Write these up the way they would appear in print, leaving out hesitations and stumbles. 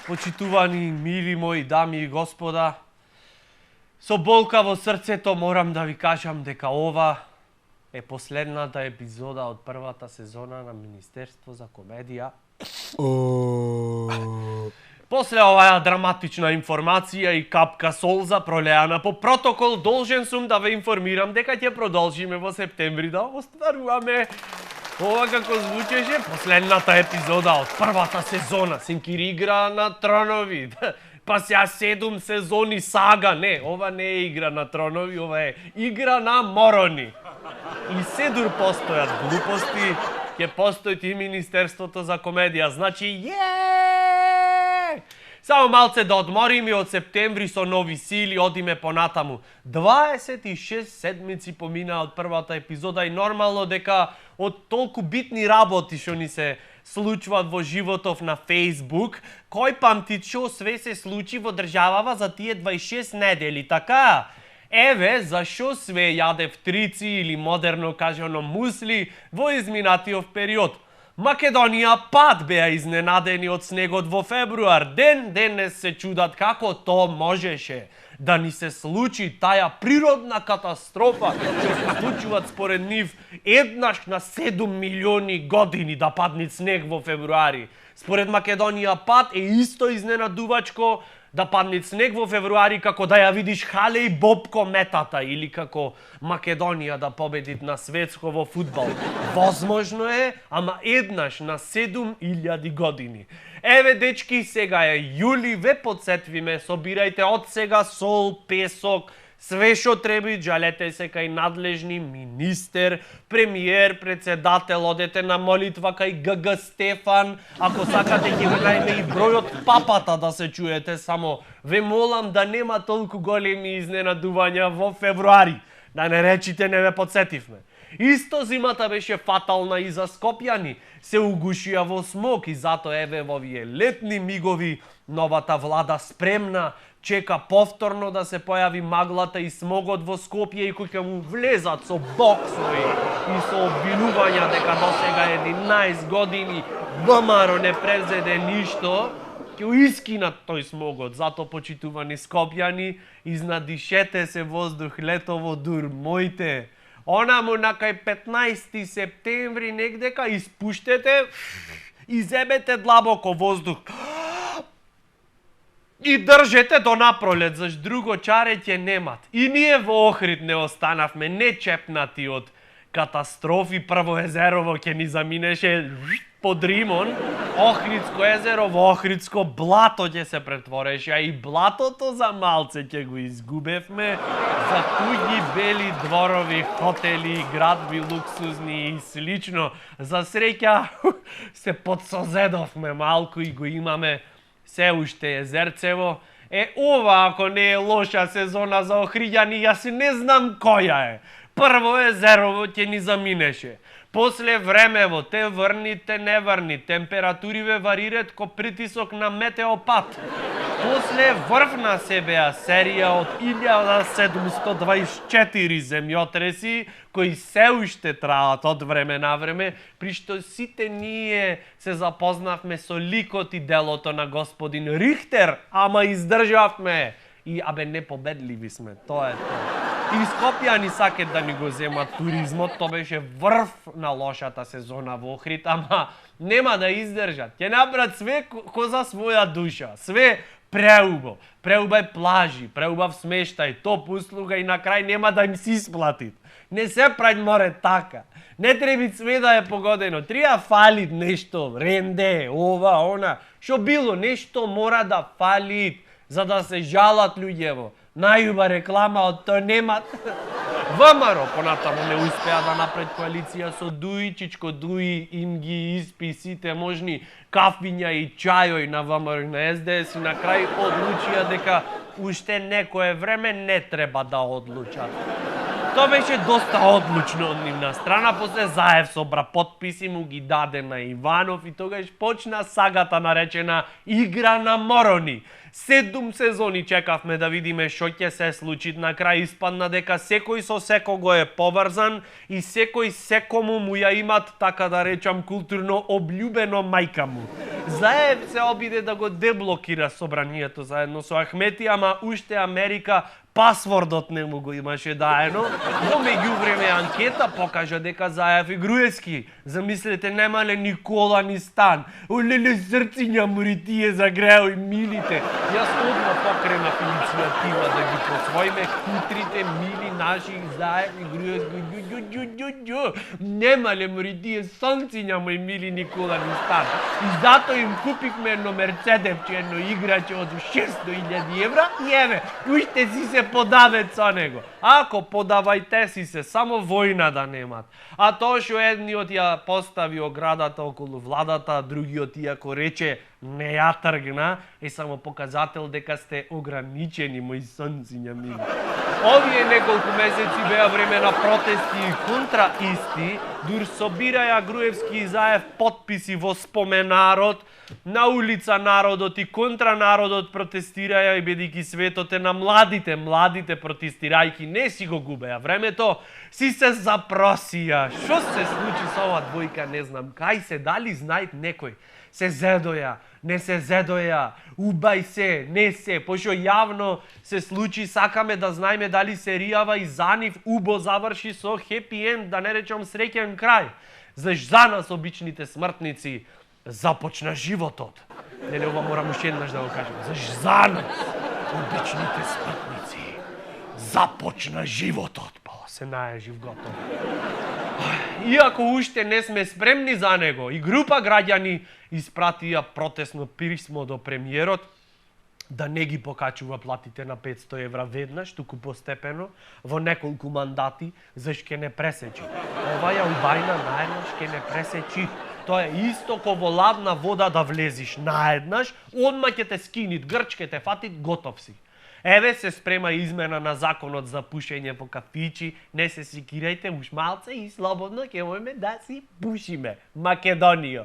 Почитувани, мили мои дами и господа, со болка во срцето морам да ви кажам дека ова е последната епизода од првата сезона на Министерство за комедија. После оваа драматична информација и капка солза пролеана по протокол, должен сум да ве информирам дека ќе продолжиме во септември да остваруваме ова како звучеше последната епизода од првата сезона. Синкири игра на тронови. Па сега 7 сезони сага. Не, ова не е игра на тронови, ова е игра на морони. И се дур постојат глупости, ќе постои и Министерството за комедија. Значи, Само малце да одмориме од септември со нови сили, одиме понатаму. 26 седмици помина од првата епизода и нормално дека од толку битни работи што ни се случваат во животов на Facebook, кој памти што све се случи во државава за тие 26 недели, така? Еве, зашо све јадев трици или модерно кажано мусли во изминатиот период. Македонија пат беа изненадени од снегот во февруар. Денес се чудат како то можеше да ни се случи таа природна катастрофа што се случуваат според нив еднаш на 7 милиони години да падне снег во февруари. Според Македонија пат е исто изненадувачко да падне снег во февруари како да ја видиш Хале и Боб кометата или како Македонија да победи на светско во фудбал. Возможно е, ама еднаш на 7000 години. Еве дечки, сега е јули, ве подсетвиме, собирајте од сега сол, песок, све што треба, джалете се кај надлежни министер, премиер, председател, одете на молитва кај ГГ Стефан, ако сакате ќе ви најме и бројот папата да се чуете, само ве молам да нема толку големи изненадувања во февруари, да не речите не ве подсетивме. Исто зимата беше фатална и за скопјани, се угушија во смог и зато еве во овие летни мигови новата влада спремна, чека повторно да се појави маглата и смогот во Скопје и кој ќе му влезат со боксови и со обвинувања дека досега 11 години ВМРО не превзеде ништо, ќе искинат тој смогот. Зато, почитувани скопјани, изнадишете се воздух летово дур моите. Онаму на кај 15 септември негдека испуштете и земете длабоко воздух. И држете до напролет, заш друго чаре ќе немат. И ние во Охрид не останавме, не чепнати од катастрофи. Прво езерово ќе ни заминеше под Римон. Охридско езеро во Охридско блато ќе се претвореше, а и блатото за малце ќе го изгубевме за туѓи бели дворови, хотели, градби луксузни и слично. За среќа се подсозедовме малку и го имаме се уште езерцево. Ова ако не е лоша сезона за охриѓани, јас не знам која е. Прво езерово ќе ни заминеше. После времево, те врни, те не врни, температуриве варираат ко притисок на метеопат. После врвна се беа серија од 1724 земјотреси, кои се уште траат од време на време, при што сите ние се запознавме со ликот и делото на господин Рихтер, ама издржавме. И непобедливи сме, тоа е тоа. И скопјани сакат да ни го земат туризмот, тоа беше врв на лошата сезона во Охрид, ама нема да издржат. Ќе набрат све ко за своја душа, све преубо, преубај плажи, преубав смештај, топ услуга и на крај нема да им се исплатит. Не се прави море така. Не треби све да е погодено, треба фалит нешто, ренде, ова, она, што било, нешто мора да фалит, за да се жалат луѓево. Најуба реклама од тоа немат. ВМРО понатаму не успеа да направи коалиција со Дуи, Чичко Дуи им ги испи сите можни кафиња и чајој на ВМРО и на СДС и на крај одлучија дека уште некое време не треба да одлучат. Тоа беше доста одлучно од нивна страна, после Заев собра потписи, му ги даде на Иванов и тогаш почна сагата наречена Игра на морони. 7 сезони чекавме да видиме што ќе се случи, на крај испадна дека секој со секого е поврзан и секој секому му ја имат, така да речам културно, облюбено мајка му. Заев се обиде да го деблокира собранието заедно со Ахмети, ама уште Америка пасвордот не му го имаше даено. Во меѓувреме анкета покажа дека Заев и Груевски, замислете, немале ни кола ни стан. Олеле срциња му тие загрео и милите. Јас одма покренав иницијатива да ги посвоиме хутрите мили наши Заев и Груевски. Немале му тие сонциња мои мили ни кола ни стан. И зато им купивме едно мерцедевче, едно играче од 600.000 евра и еве, уште си се подавет со него. Ако подавајте си се, само војна да немат. А тоа што едниот ја постави оградата околу владата, другиот иако рече не ја тргна, е само показател дека сте ограничени, мои сонциња мили. Овие неколку месеци беа време на протести и контраисти, дур собираја Груевски и Заев потписи во споменарод, на улица народот и контранародот протестираја и бидејќи светот е на младите протестирајки не си го губеа времето, си се запросија. Што се случи со оваа двојка, не знам, кај се, дали знаат некој? Се зедоја, не се зедоја, убај се, не се, пошто јавно се случи, сакаме да знаеме дали серијава и за нив убо заврши со хепи енд, да не речам среќен крај. За нас обичните смртници започна животот. Нели, ова морам уште еднаш да го кажем. За нас обичните смртници започна животот. Па се најажив готов. Иако уште не сме спремни за него, и група граѓани испратија протестно писмо до премиерот да не ги покачува платите на 500 евра веднаш, туку постепено, во неколку мандати, зашто ќе не пресечи. Оваја убајна наеднаш ќе не пресечи. Тоа е исто ко во ладна вода да влезиш наеднаш, одма ќе те скинит грч, ќе те фатит, готов си. Еве се спрема измена на законот за пушење по кафичи, не се секирајте, уж малце и слободно ќе можеме да си пушиме. Македонија.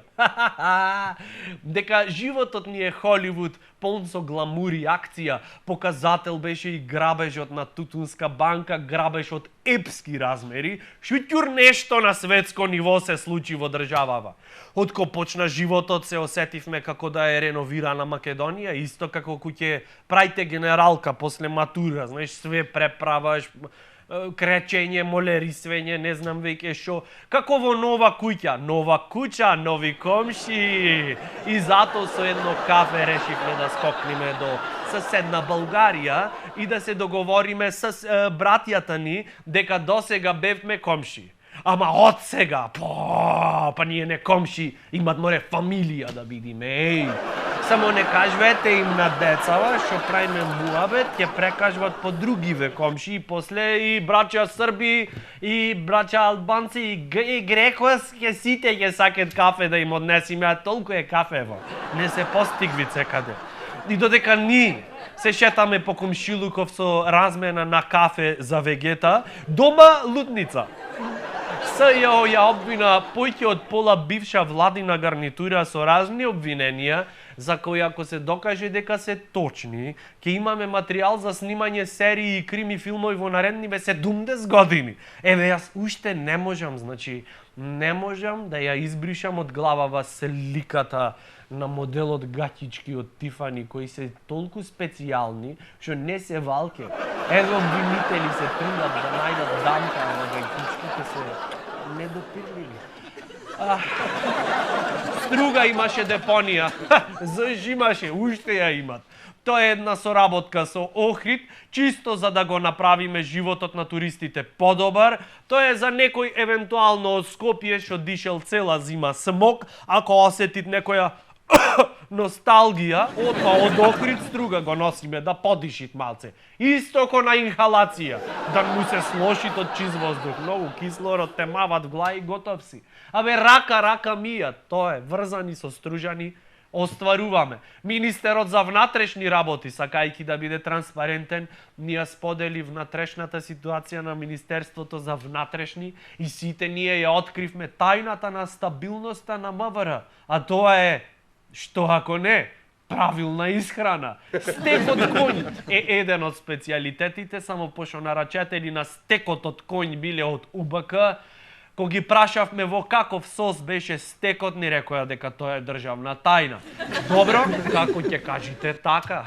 Дека животот ни е Холивуд, полн со гламур и акција, показател беше и грабежот на Тутунска банка, грабеж од епски размери, шутјур нешто на светско ниво се случи во државава. Откако почна животот се осетивме како да е реновирана Македонија, исто како кога праите генералка после матура, знаеш, све преправаш, кречење, молерисвење, не знам веќе што, како во нова куќа, нови комши. И затоа со едно кафе решивме да скокнеме до соседна Българија и да се договориме с братјата ни дека досега бевме комши. Ама од сега, па ние не комши, имат море фамилија да бидиме, еј. Само не кажвете им на децава, што правиме муабет, ќе прекажват по другиве комши, и после и браќа Срби, и браќа Албанци, и грекоски, сите ќе сакат кафе да им однесиме, а толку е кафево. Не се постигви секаде. И додека ние се шетаме по комшилуков со размена на кафе за вегета, дома лутница. СЈО ја обвина поќе од пола бивша владина гарнитура со разни обвиненија, за кои ако се докаже дека се точни, ќе имаме материјал за снимање серии и крими филмови во наредниве 70 години. Еве, јас уште не можам да ја избришам од главава сликата на моделот гаќички од Тифани, кои се толку специјални, што не се валке. Еве, обвинители се трудат да најдат дамка на гаќичките, се недопирливи. Струга имаше депонија, ЗЖ имаше, уште ја имат. Тоа е една соработка со Охрид, чисто за да го направиме животот на туристите подобар. Тоа е за некој евентуално од Скопје што дишел цела зима смог, ако осетит некоја носталгија, од Охрид струга го носиме да подишит малце. Исто ко на инхалација, да му се слошит од чист воздух, многу кислород те мават в глави и готов си. Абе, рака мија, тоа е, врзани со стружани, остваруваме. Министерот за внатрешни работи, сакајќи да биде транспарентен, ние сподели внатрешната ситуација на Министерството за внатрешни и сите ние ја откривме тајната на стабилноста на МВР. А тоа е, што ако не, правилна исхрана. Стекот конј е еден од специјалитетите, само пошто нарачатели на стекот од конј биле од УБК, кога ги прашавме во каков сос беше стекот, ни рекоа дека тоа е државна тајна. Добро, како ќе кажете така?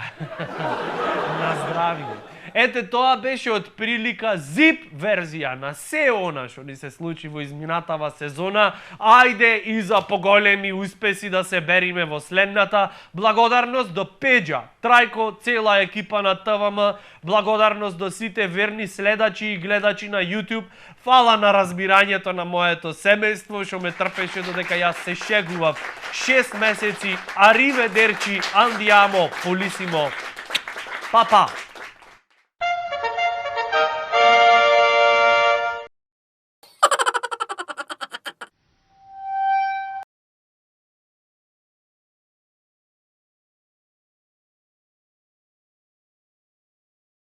На здравие. Ете, тоа беше од прилика зип верзија на се она што ни се случи во изминатава сезона. Ајде и за поголеми успеси да се бериме во следната. Благодарност до Пеџа, Трајко, цела екипа на ТВМ, благодарност до сите верни следачи и гледачи на YouTube. Фала на разбирањето на моето семејство што ме трпеше додека јас се шегував 6 месеци. Ариведерчи, андиамо, полисимо. Папа.